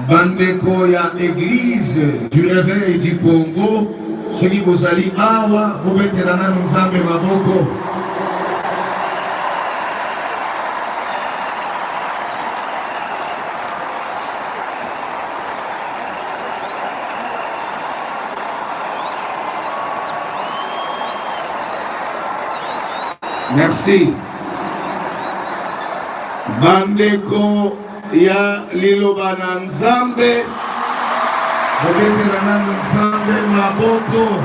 bandeko ya église du réveil du Congo, soki bozali awa bobetela nanu nzambe maboko. Merci. Bandeko ya liloba na nzambe bobetela nanu nzambe maboko.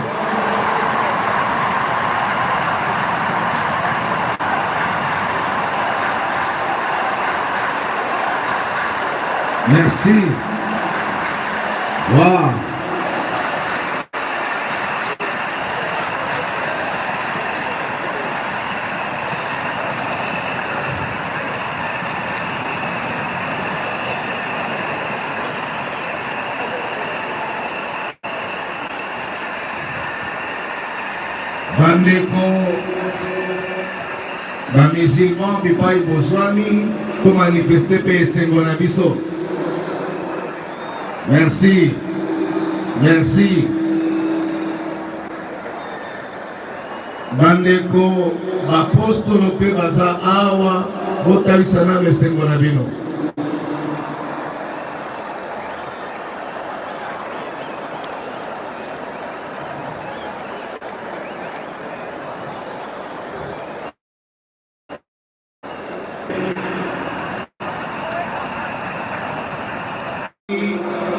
Merci. Wow. Bandeko ba musulman bipai bozwami pour manifester pe esengo na biso. Merci. Merci. Bandeko ba apostolo pe baza awa botalisa na esengo na bino.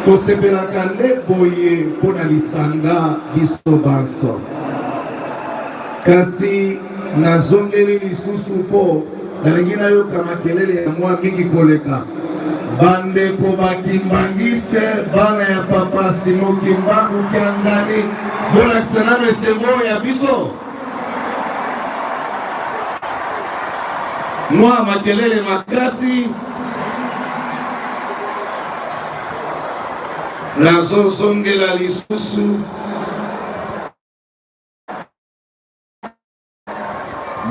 Tosepelaka nde boye mpona lisanga biso banso. Kasi nazongeli lisusu mpo nalingi nayoka makelele ya mwa mingi koleka. Bandeko bakimbangiste bana ya papa Simo Kimbangu Kiangani bolakisa nano esengo ya biso. Mwa makelele makasi nazozongela lisusu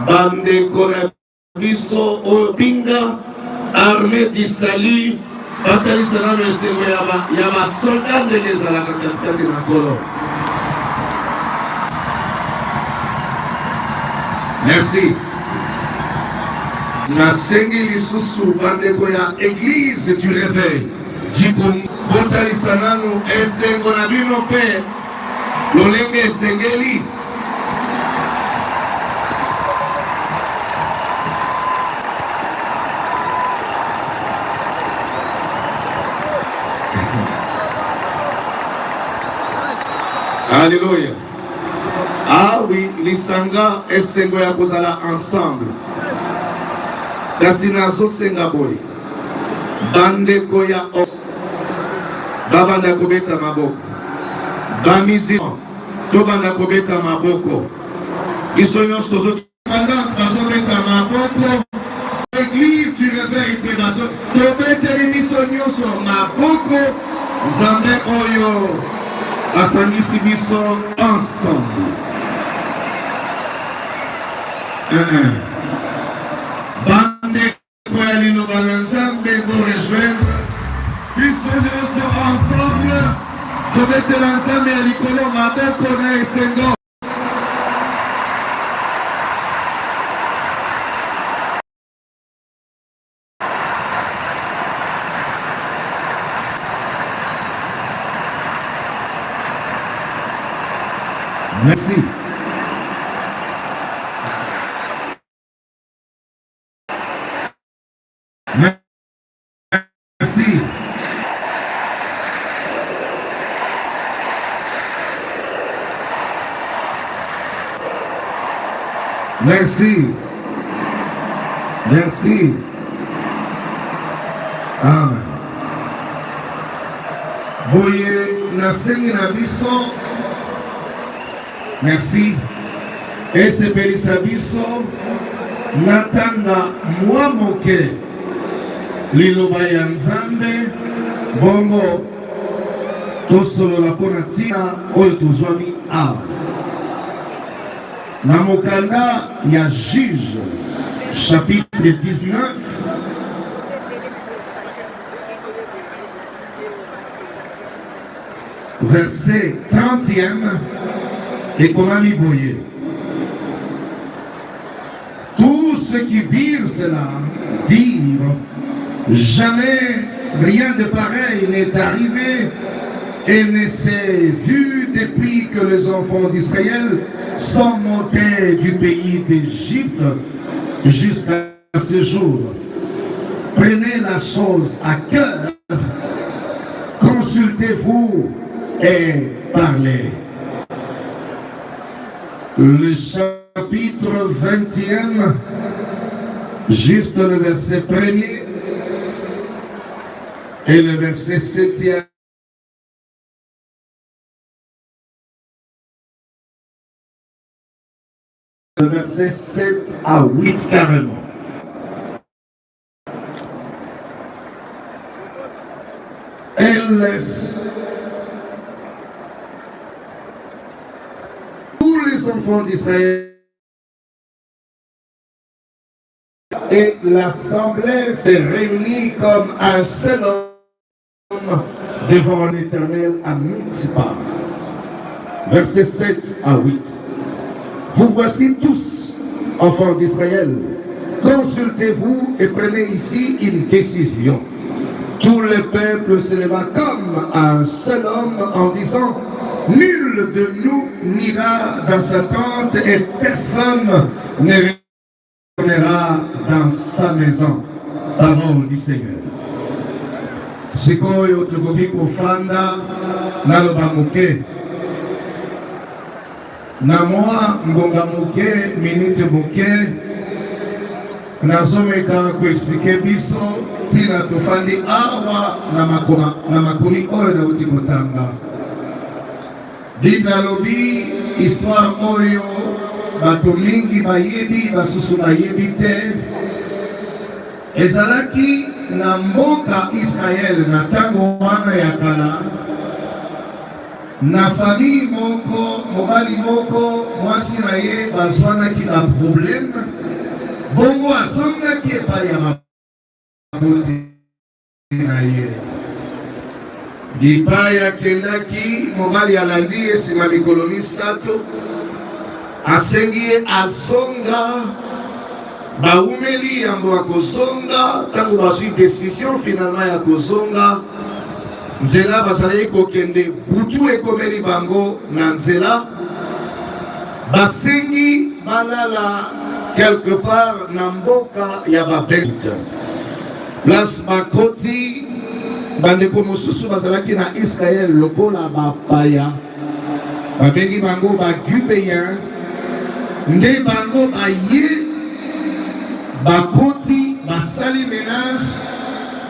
bandeko na biso oyo pinga armée du salut batalisa nano esengo ya basolda ndenge ezalaka katikati na kolo. Merci. Nasengi lisusu bandeko ya église du réveil du Congo botalisa nanu esengo na bino mpe lolenge esengeli. Alléluia. Ah oui, lisanga esengo ya kozala ensemble. Kasi nazosenga boye bandeko ya babanda kobeta maboko, bamizima tobanda kobeta maboko, biso nyonso tozobanda bazobeta maboko. Église du réveil pe bazo tobeteli biso nyonso maboko. Nzambe oyo asangisi biso ensemble. Bandeko ya liloba na Nzambe bo rejoindre biso nyonso ensemble tobetela Nzambe ya likolo maboko na esengo. Merci. Merci. Merci. Merci. Amen. Boye nasengi na biso. Merci. Esepelisa biso natanga mwa moke liloba ya Nzambe bongo tosolola mpona ntina oyo tozwami awa na mokanda ya Juge chapitre 19 verset 30e, et comment m'y boyer. Tous ceux qui virent cela dirent, jamais rien de pareil n'est arrivé et ne s'est vu depuis que les enfants d'Israël sont montés du pays d'Égypte jusqu'à ce jour. Prenez la chose à cœur, consultez-vous et parlez. Le chapitre 20e, juste le verset 1er et le verset 7e. Le verset 7 à 8 carrément. Elle laisse tous les enfants d'Israël et l'assemblée s'est réunie comme un seul homme devant l'Éternel à Mitzpah. Verset 7 à 8. Vous voici tous, enfants d'Israël, consultez-vous et prenez ici une décision. Tout le peuple se leva comme un seul homme en disant, nul de nous n'ira dans sa tente et personne ne retournera dans sa maison. Parole du Seigneur. Sikoyo tukoki kufanda naloba muke. Na moi ngonga muke minute muke nazomeka ku expliquer biso tina tofandi awa na makumi oyo na uti kotanga. Biblia lobi histoire oyo bato mingi bayebi basusu bayebi te. Ezalaki na mboka Israel na tango wana ya kala. Na famille moko, mobali moko, mwasi na ye bazwanaki na problème. Bongo asongaki epai ya maboti na ye. Epai akendaki, mobali alandi ye nsima mikolo misato. Asengi ye azonga. Baumeli yango akozonga, tango bazwi décision finalement ya kozonga. Nzela bazali kokende butu ekomeli bango na nzela. Basengi balala quelque part na mboka ya babelite. Place bakoti bandeko mosusu bazalaki na Israël lokola bapaya. Babengi bango bagubéen. Nde bango baye bakoti basali menace.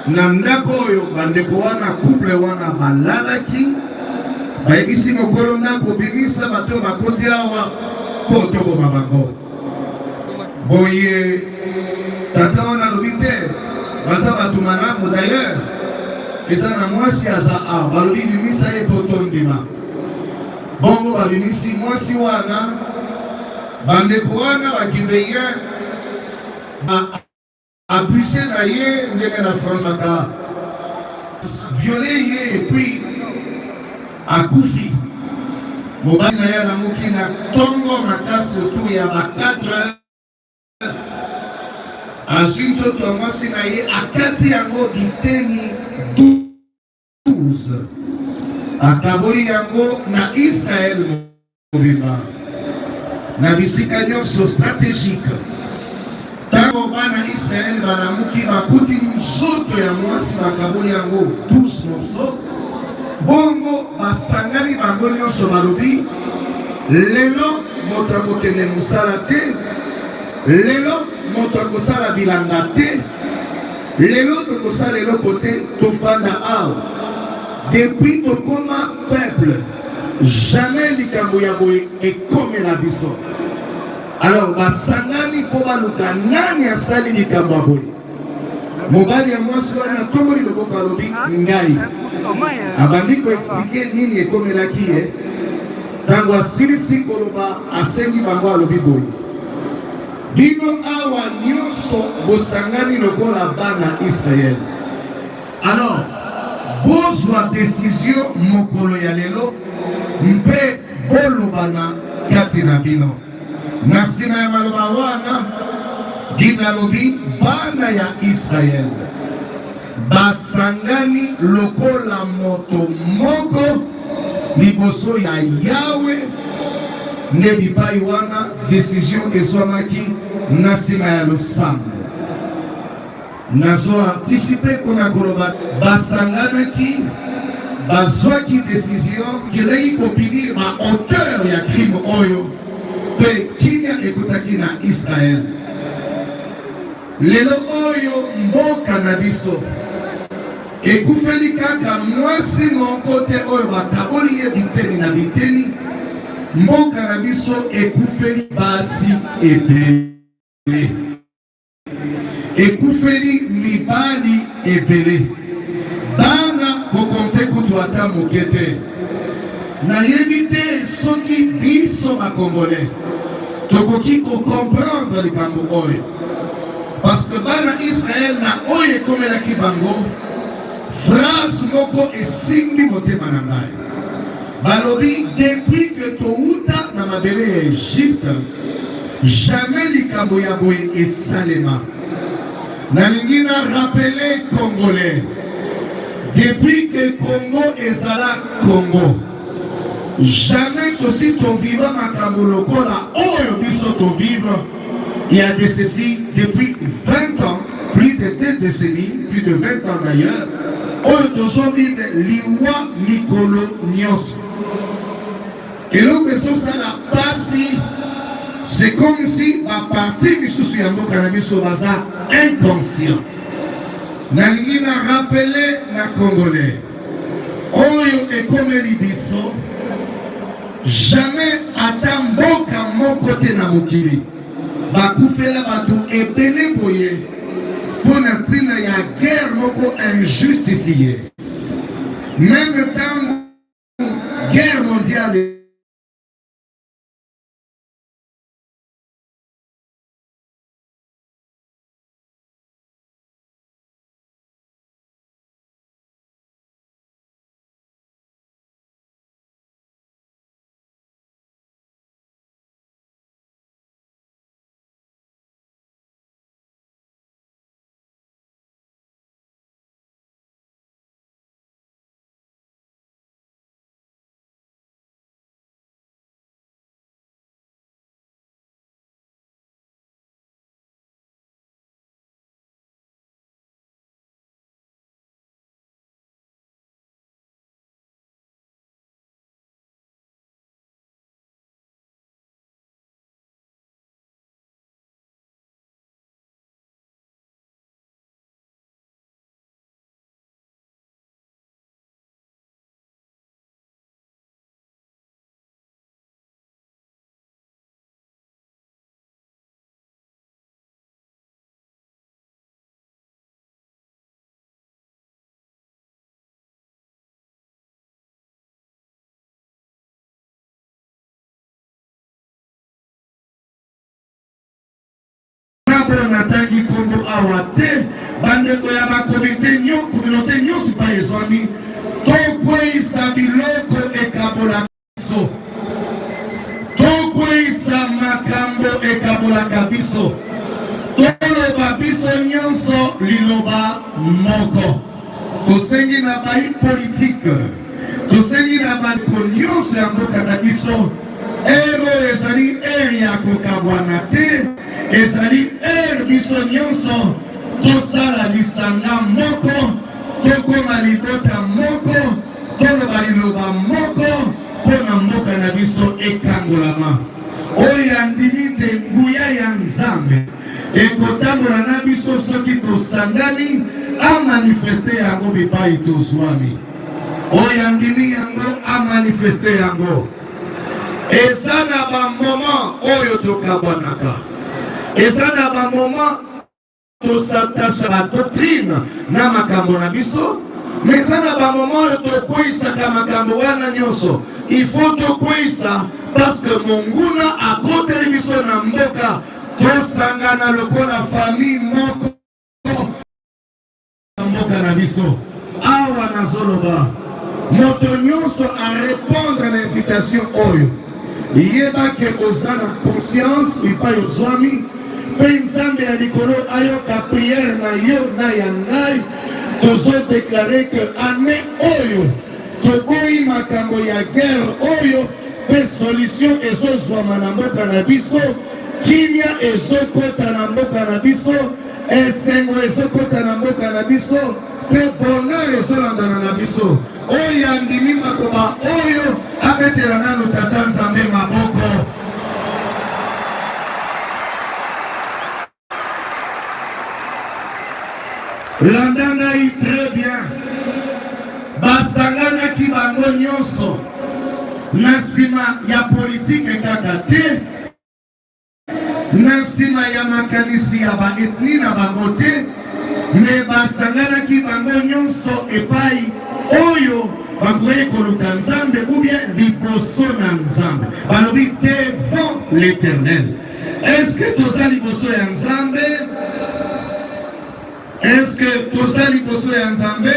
Na ndako oyo bandeko wana couple wana balalaki bayebisi mokolo ndako bimisa bato bakoti awa po tokoma bango. Boye tata wana lobi te baza bato malamu. D'ailleurs eza na mwasi aza awa balobi bimisa ye po tondima. Bongo babimisi mwasi wana bandeko wana bagibéen abusé na ye ndenge na France aka violé ye et puis akufi. Mobali na ye alamuki na tongo makasi autour ya ba 4 heures. Azwi nzoto mwasi na ye akati yango biteni 12. Akaboli yango na Israël mobimba na bisika nyonso stratégique. Tango bana Israël banamuki bakuti nzoto ya mwasi bakaboli yango 12 morceaux. Bongo basangani bango nyonso balobi lelo moto akokende mosala te, lelo moto akosala bilanga te, lelo tokosala eloko te, tofanda awa. Depuis tokoma peuple, jamais likambo ya boye ekomela biso. Alors basangani po baluka nani asali likambo ya boye. Mobali ya mwasi wana tomoli loboko alobi ngai. Abandi ko expliquer nini ekomelaki ye. Tango asilisi koloba asengi bango alobi boye. Bino awa nyonso bosangani lokola bana Israël. Alors bozwa décision mokolo ya lelo mpe bolobana kati na bino. Na sina ya maloba wana binalobi bana ya Israel basangani lokola moto moko liboso ya Yawe. Nde bipai wana décision ezwamaki na sima ya losambo. Nazo anticipe kona koloba basanganaki bazwaki décision kelei kopinir ba auteur ya crime oyo pe kinya ekutaki na Israel. Lelo oyo mboka na biso ekufeli kaka mwasi moko te oyo bataboli ye biteni na biteni. Mboka na biso ekufeli basi ebele, ekufeli mibali ebele, bana kokonte kutu ata moke te. Nayebi te soki biso bakongole tokoki kokomprendre likambo oyo, parce que bana Israel na oyo ekomelaki bango phrase moko esimbi motema na ngai. Balobi depuis que touta na mabele ya Egypte jamais likambo ya boye esalema. Nalingi na rappeler Congolais depuis que Congo ezala Congo jamais tosi tovivre makambo lokola oyo biso tovivre. Il y a de ceci depuis 20 ans, plus de 2 décennies, plus de 20 ans d'ailleurs, oyo tozo vivre liwa mikolo nyonso. Et l'autre ça la passe, c'est comme si ma partie du souci à mon cannabis au bazar inconscient. Nalingi na rappelé na Congolais. Oyo et comme libiso, jamais attend boka mon côté na mokili. Bakoufela batou epele boye pour na tina ya guerre moko injustifiée. Même temps guerre mondiale natangi kombo awate bandeko ya ba communauté nyonso pa ezwami tokweyisa biloko ekabolaka biso, tokweyisa makambo ekabolaka biso, toloba biso nyonso liloba moko. Tosengi na bai politique, tosengi na bandeko nyonso ya mboka na biso ero ezali ere ya kokabwana te, ezali ere biso nyonso tosala lisanga moko, tokoma libota moko, toloba liloba moko mpona mboka na biso ekangolama. Oyo andimi te nguya ya Nzambe ekotambola na biso soki tosangani amanifeste yango bipai tozwami. Oyo andimi yango amanifeste yango. Eza na ba moment oyo tokabwanaka, eza na ba moment tosatasha ba doctrine na makambo na biso, mais eza na ba moment oyo tokweyisaka makambo wana nyonso. Il faut tokweyisa parce que monguna akoteli biso na mboka, tosangana lokola famille moko mboka na biso. awa nazoloba moto nyonso a répondre à l'invitation oyo yeba ke oza na conscience epai ozwami mpe nzambe ya likolo ayoka priere na yo na ya ngai tozodeklare ke ane oyo toboyi makambo ya guerre oyo mpe solution ezozwama na mboka na biso kimia ezokota na mboka na biso esengo ezokota na mboka na biso mpe bonheur ezolandana na biso oyo andimi makoba oyo abetela nanu tata nzambe maboko. Landa ngai très bien basanganaki bango nyonso na nsima ya politike kaka te na nsima ya makanisi ya baethni na bango te me basanganaki bango nyonso epai oyo bakoki koluka nzambe ou bien liboso na nzambe balobi devant l'éternel. Est-ce que toza liboso ya nzambe? Est-ce que toza liboso ya nzambe?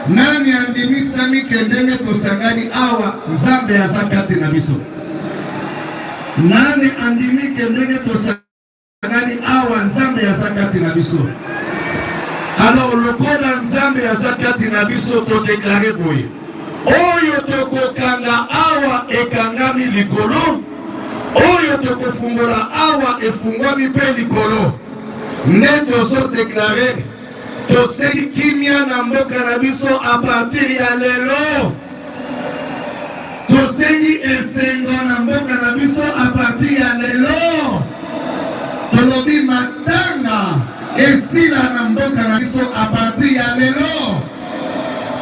Nani andimisami kendenge tosangani awa nzambe aza kati na biso? Nani andimi kendenge tosangani awa nzambe aza kati na biso? Alors lokola nzambe aza kati na biso to déclarer boye oyo tokokanga awa ekangami likolo oyo tokofungola awa efungwami mpe likolo nde tozodeklare toseli kimia na mboka na biso a partir ya lelo toseli esengo na mboka na biso a partir ya lelo tolobi matanga esila na mboka na biso a partir ya lelo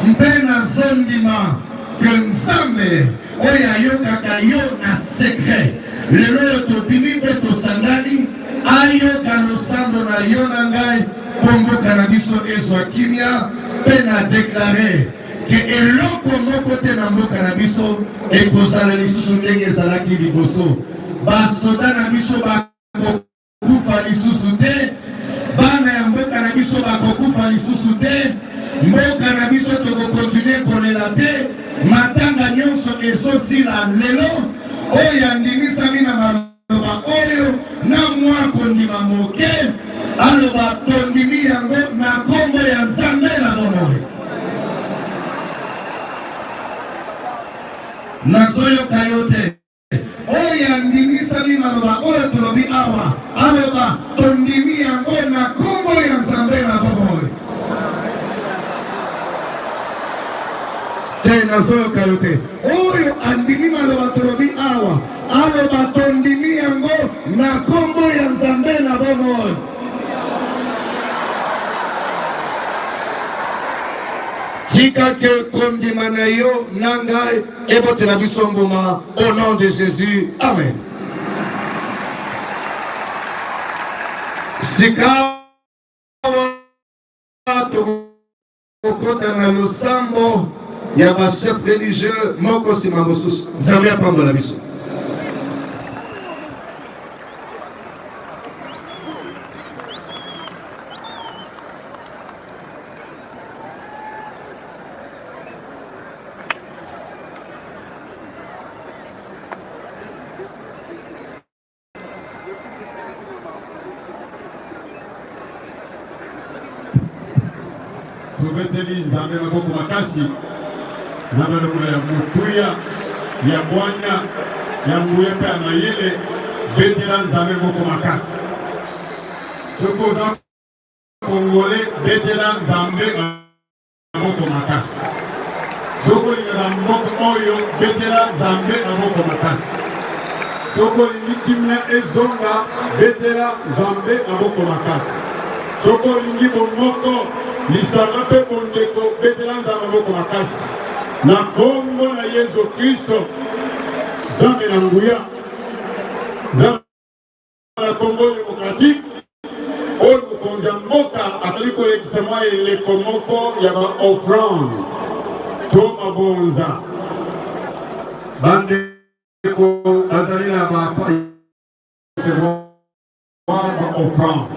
mpe nazondima ke nzambe oyo ayokaka yo na sekret lelo oyo tobimi mpe tosangani ayoka losambo na yo na ngai mpo mboka na biso ezwa kimia mpe na deklare ke eloko moko te na mboka na biso ekozala lisusu ndenge ezalaki liboso basoda na biso bakokufa lisusu te bana ya mboka na biso bakokufa lisusu te mboka na biso tokokontinue kolela te matanga nyonso ezosila lelo oyo andimisami na maloba oyo na mwa kondima moke aloba tondimi yango na kombo ya nzambe na bomoi nazoyoka yo te oyo andimisami maloba oyo tolobi awa aloba tondimi yango na kombo ya nzambe na bomoi te nazoyoka yo te oyo andimi maloba tolobi awa aloba tondimi yango na kombo ya nzambe na bomoi tika ke kondima na yo na ngai ebotela biso mbuma au nom de Jésus, amen. Sikawa tokokota na losambo ya bachef religieux moko nsima mosusu nzambe apambola biso. Tubeteli nzambe maboko makasi na balongo ya mutuya ya bwanya ya mbuye mpe ya mayele betela nzambe moko makasi soko oza kongole betela nzambe maboko makasi soko olingaka moko oyo betela nzambe maboko makasi soko olingi kimia ezonga betela nzambe maboko makasi soko olingi bomoko lisanga mpe bondeko betela nzambe maboko makasi na kombo na Yesu Kristo nzambe na nguya nzambe na Congo démocratique oyo mokonzi ya mboka akali kolekisa mwa eleko moko ya baoffrande to mabonza bandeko bazali na baoffrande